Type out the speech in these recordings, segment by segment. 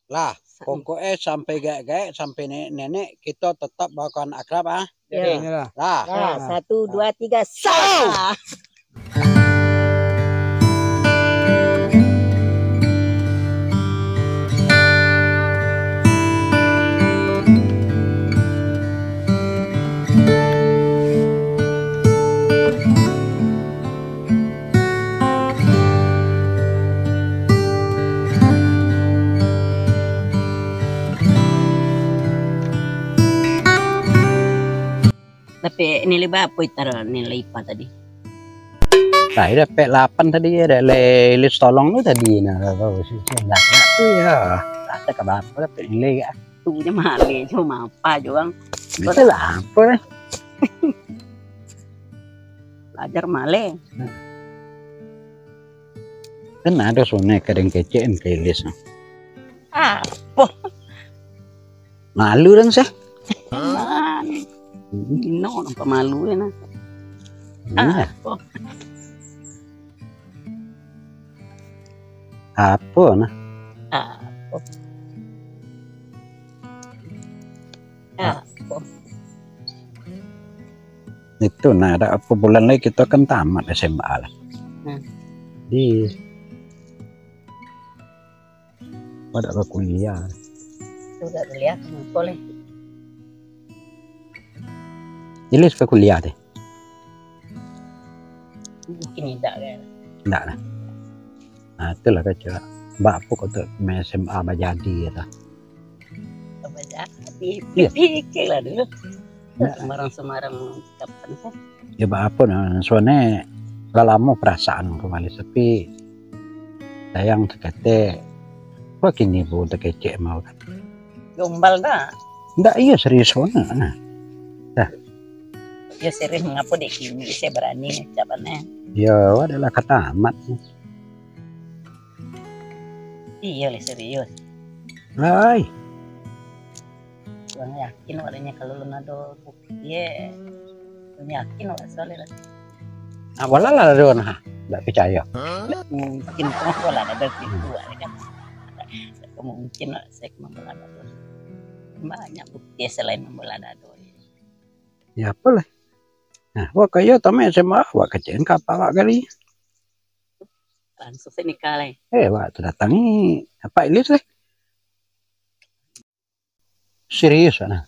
Lah, pokoknya sampai gak sampai nenek kita tetap bakalan akrab ah. Ya. Lah. Nah, 1, 2, 3, sah. Tapi nilai berapa itu nilai IPA tadi? Nah, ini P8 tadi ya, ada list tolong lu tadi nah kalau sih enggak tuh ya. Ada ke berapa dapat nilai ya? Tuhnya male cuma apa doang. Itu lah apa nih? Belajar male. Kan ada soalnya kadang kecein ke list. Apa? Malu kan sih? No, nampak malu ya nah. Apa? Apa nah? Apa? Apa? Itu nah ada apa bulan lagi kita kan tamat SMA lah. Di pada ke kuliah. Sudah lihat boleh. Jadi ke kuliah deh. Mungkin tidak kan. Enggak lah. Nah itulah kecil. Mbak aku kata SMA bajadi ya. Apa jadi? Pikir lah dulu. Semarang-semarang kapan sih? Ya mbak apa nah soalnya gak lama perasaan kembali tapi sayang sekete kok kini bu untuk kecek mau kan Gombal dah. enggak iya serius nah Ya serius mengapa dek kini saya berani ucapannya. ya adalah kata amat Iya lah serius. lai Kurang yakin warnanya kalau lu nado bukti ya. Kurang yakin wak soalnya lah. awalnya lah ada nah enggak percaya Mungkin kau lah ada itu kan. Mungkin saya membelah dado. Banyak bukti selain membelah dado. ya apa lah nah wah kayak tamat SMA wah kecein kapal wak kali Langsung saya nikah lah. wak tu datangi apa ilis lah serius nah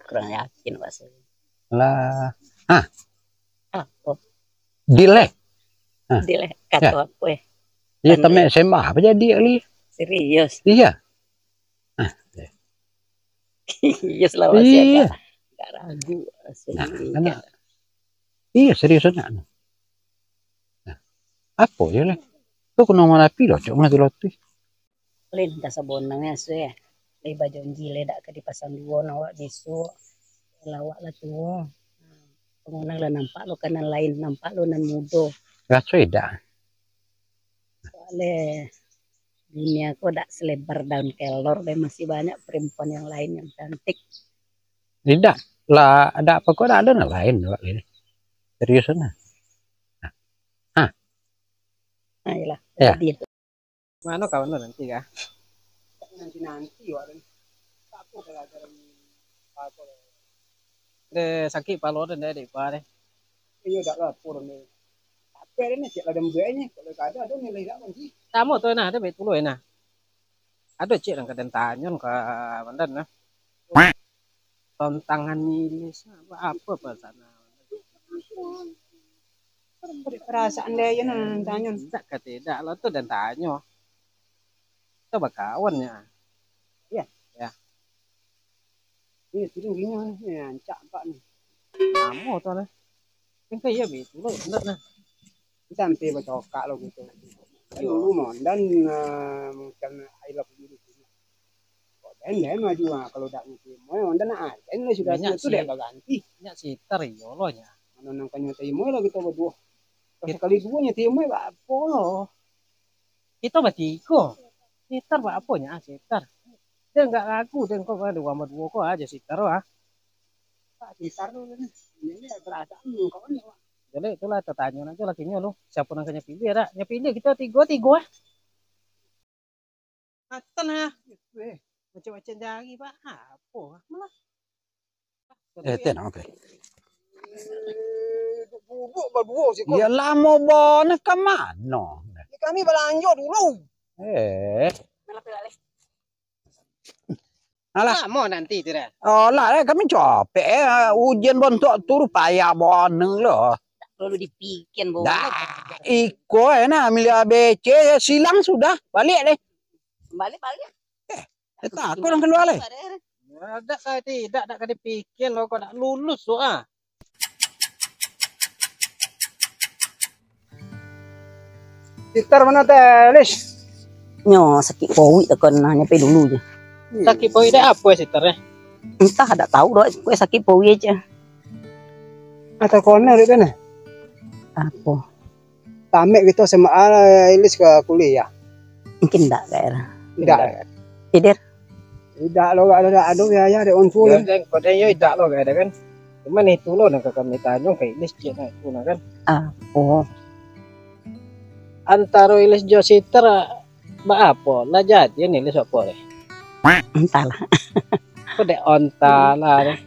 Kurang yakin wak saya. lah Apa? dilek Dilek kata apa ya? ya tamat SMA apa jadi kali Serius. iya Iya selalu iya gak ragu. Nah, iya seriusan nah. Apa ya lah? Tuh kena mana pilo cuma tu loti. Lain dah sabonangnya saya. Lai bajonji lai dak ke di pasang dua nawak bisu. Lawak lah tuh. Pengunang lah nampak lo kanan lain nampak lo nan mudo. Gak sudah. Soalnya dunia kok dak selebar daun kelor dan masih banyak perempuan yang lain yang cantik. Tidak lah ada apa kok ada yang lain doang ini. Seriusan nah. Nah, iyalah. Ya. Gitu. Mana kawan lo nanti kah? Nanti waran. Apa pelajaran apa? De sakit palo dan de pare. Iya dak lapor nih. Tapi ada nih ada mbaknya kalau ada nilai dak sih. Kamu tuh nah ada betul nah. Ada cik yang kadang tanyon ke mandan nah. Tantangan nilis apa sana. Perasaan dia ya nang tanyon. Tak tidak lo tuh dan tanyo. Coba kawannya. Iya. Ya. Iya tingginya nih ancak pak nih. Kamu tuh nah. Kan kayak betul lo bener nah. Sampai bercokak lo gitu. Dulu mondan mungkin I love you dan dia maju kalau tak mungkin mau mondan ini sudah itu dia ganti nya si teriyo lo nya mana nangkanya timo lo kita berdua sekali duanya timo pak polo kita bertiga sitar pak apa nya sitar dia nggak ngaku dia kok ada dua dua kok aja sitar ah pak sitar lo ini perasaan kau nih jadi itulah tertanya aja lakinya lo siapa nangkanya pilih ada pilih kita tiga Atan ha. Macam-macam jari pak. Apa? Malah. Ten oke. Bubuk berdua sih kok. Ya lama bon ke mana? Kami belanja dulu. Alah. Lama nanti tidak. Oh lah kami capek ujian bontok turu payah boneng loh. Lalu dipikin bawa. Dah iko na milih ABC silang sudah balik deh. Balik. Eta aku orang keluar leh. Ada kah tidak ada kah dipikir lo kau nak lulus so ah. Sitar mana teh, Lis? Nyo sakit powi tak kena nyampe dulu je. Sakit poin dah apa sih tereh? Entah ada tahu doh, gue sakit powi aja. Atau corner itu nih? Apa? Tamek gitu sama Ilis ke kuliah. Mungkin enggak daerah. Tidak. Tidur. Tidak lo gak ada aduh ya ada on full. Dan kau dah yo tidak lo ada kan? Cuma nih tu lo nak kami tanya kayak Ilis je nak tu kan? Apa? Antara Ilis jo sitar apa? Lah jadi ni Ilis apa deh? Entahlah. Kau dek onta lah.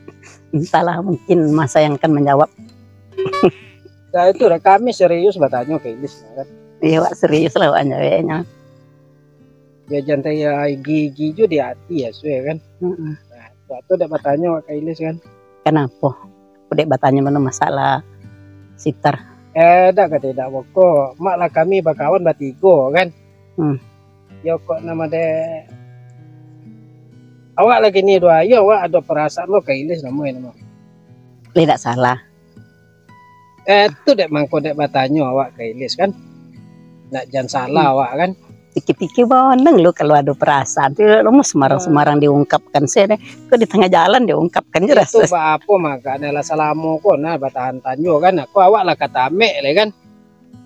Entahlah mungkin masa yang akan menjawab. Nah itu dah kami serius bertanya ke Ilis kan. Iya Wak, serius lah Wak jawabnya. Ya jantai ya gigi jo di hati ya suwe kan. Nah waktu dah bertanya ke Ilis kan. Kenapa? Udah bertanya mana masalah sitar. Dah kata tidak pokok. Mak lah kami berkawan bertiga kan. Ya kok nama deh. Awak lagi ni dua, ya awak ada perasaan lo ke Ilis nama. Tidak salah. Tu dek mangko dek bertanya awak ke Ilis kan. Nak jangan salah awak kan. Pikir-pikir boneng lu kalau ada perasaan tuh lu mau semarang-semarang diungkapkan saya deh. Kok di tengah jalan diungkapkan jelas. Itu apa maka adalah salamu kok nah batahan tanyo kan. Aku awak lah kata ame le kan.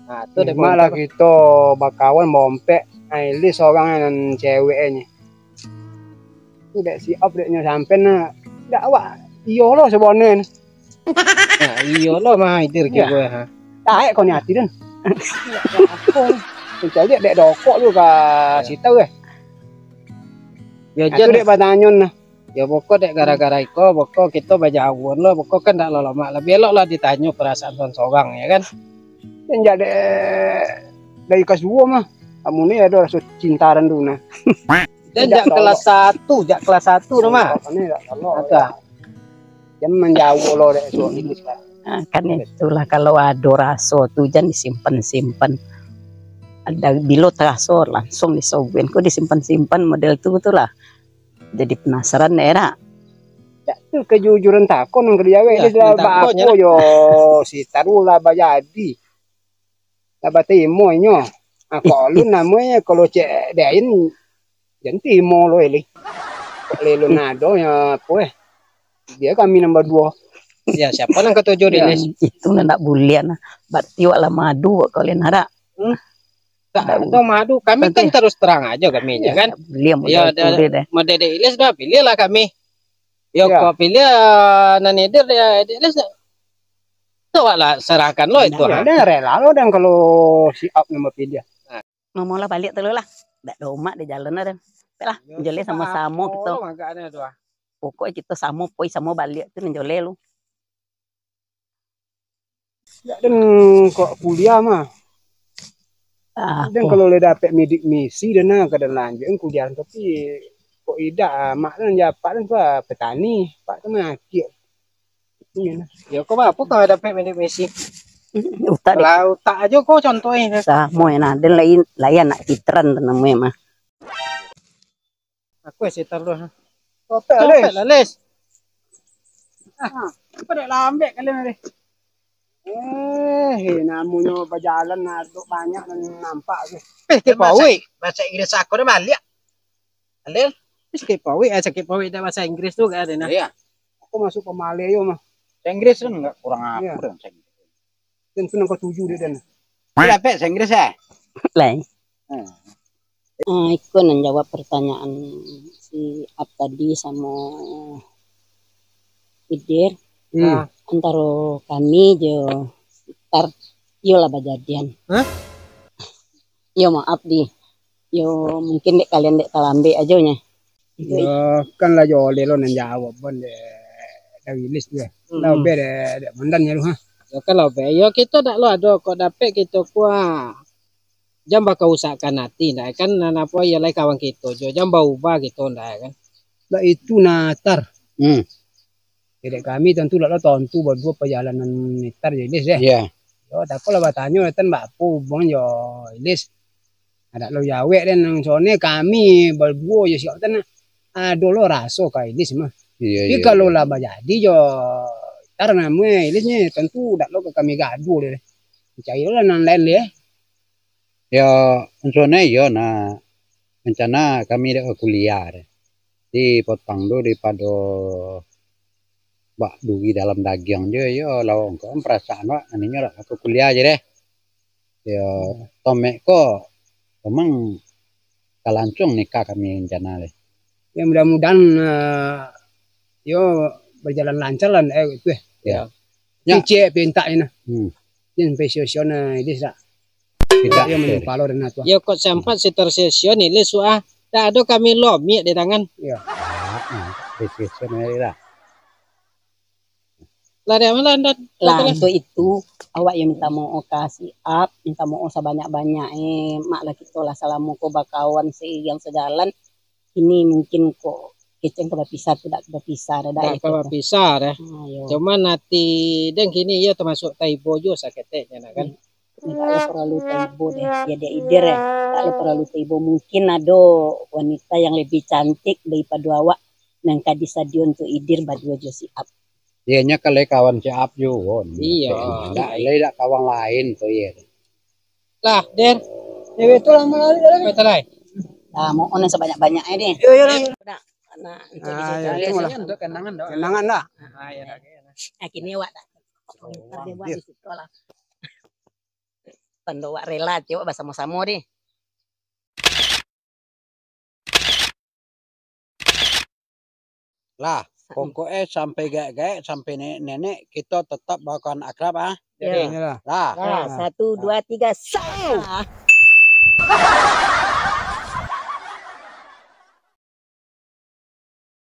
Nah tu dek Malah kita bakawan mompek Ilis orang dan ceweknya. Udah siap deknya sampai nah. Tidak awak. Iyo lo sebenarnya. Nah iyo lo mah idir ke gue ha. Taek kau nyati dan. Jadi dek dokok lu ke situ ya. Ya Itu dek bertanya nah. Ya pokok dek gara-gara iko pokok kita bajauan lo pokok kan dak lo lama lebih elok lah ditanya perasaan seorang ya kan. Dan jadi dari kelas 2 mah. Kamu ni ada rasa cintaran dulu nah. Dan jak kelas 1 nama. Ini tak kalau. Ada. Jangan menjauh lo dek so ini sekarang. Nah, kan itulah kalau ada raso tuh jangan disimpan-simpan. Ada bilo raso langsung disoguin. Kok disimpan-simpan model itu betul lah. Jadi penasaran daerah. Ya tu kejujuran takon yang kerja ini lah apa yo si taruh lah bayadi. Lah batimo nyo. Ako lu namanya kalau cek dain jangan timo lo ini. Leonardo ya apa dia kami nomor 2. Ya siapa yang ketujuh di list? Itu nak bulian. Berarti wala madu kalian ada. Atau madu kami kan terus terang aja kami ya kan. Ya ada di list dah pilih lah kami. Ya kau pilih nanidir ya di list. Coba lah serahkan lo itu. Ada rela lo dan kalau siap nomor pilih. Mau lah balik dulu lah. Dak ada umat di jalan ada. Lah, menjole sama-sama kita. Pokoknya kita sama poi sama balik tu menjole lu. Dan kok kuliah mah. Dan kalau le dapat midik misi dan ke dan lanjut kuliah tapi kok tidak mak dan japak dan pak petani pak tu maki. Ya kok apa kalau dapat midik misi? Utak Kalau tak aja kok contohnya. Sama enak dan lain nak kitran namanya mah. Aku setar lu ha. Topel lah les. Apa dak lambek kalian ni. Namanya berjalan ada banyak dan nampak tu. Kipawi bahasa Inggris aku dah balik. Alil, kipawi dah bahasa Inggris tu kan ada nah. Iya. Aku masuk ke Malayo mah. Bahasa Inggris kan enggak kurang aku dan bahasa Inggris. Dan senang ke 7 dia dan. Tidak bahasa Inggris ya? Lain. Aku menjawab pertanyaan si Ab tadi sama Idir. Antara kami jo sekitar yo lah bajadian. Yo maaf di Yo mungkin dek kalian dek talambe aja nya. Yo kan lah yo le lo nan jawab bon de dari list dia. Lah be de mandan ya lu ha. Ya kalau be yo kita dak lo ada kok dapet kita kuah. Jam bakal usahakan nanti nah kan apa ya lai kawan kita jo jam bau ubah gitu nah kan. Lah itu natar. Jadi kami tentu lah tentu berdua perjalanan natar ya list ya. Iya. Yo tak kalau batanya tan bapu bon yo list. Ada lo yawe dan nang sone kami berdua ya siap tan dulu raso kayak list mah. Iya. Tapi kalau lah jadi yo tar namanya listnya tentu dak lo ke kami gaduh deh. Cai lah nan lain ya. Ya, soalnya ya nah rencana kami dah kuliah deh. Di potong dulu daripada bak dugi dalam daging je ya lawang kau perasaan wak aninya lah aku kuliah aja deh. Ya tomek ko memang kalancung nikah kami rencana deh. Ya mudah-mudahan yo berjalan lancar lah itu ya. Ya. Cek pinta ini. Yang spesial ini sah. Tidak yang menempalo dan atau. Yo kok sempat session ini suah tak ada kami lomi di tangan. Ya. Spesial lah. Lah dia mana lah itu awak yang minta mau kasih up minta mau sebanyak-banyak mak lah kita lah salamu ko bakawan yang sejalan ini mungkin kok keceng kebapisah tidak kebapisah ada itu kebapisah deh cuma nanti dan kini ya termasuk taibo juga sakitnya kan tak perlu taibo deh ya dia idir ya tak perlu taibo mungkin ada wanita yang lebih cantik daripada awak nang kadi stadion tu idir badua josi up. Dianya kalau kawan siap juga. Iya. Tidak kawan lain tuh ya. Lah, Der. Dewe itu lama kali. Betul lah. Nah, mau onen sebanyak-banyaknya deh. Yo. Nah, untuk kenangan dong. Kenangan lah. Nah, kini wak dah. Dia buat di situ lah. Tanda wak rela coba bersama-sama deh. Lah. Pokoknya sampai gak sampai nenek kita tetap bakalan akrab ah. Ya. Lah. Nah, 1, 2, 3, sah.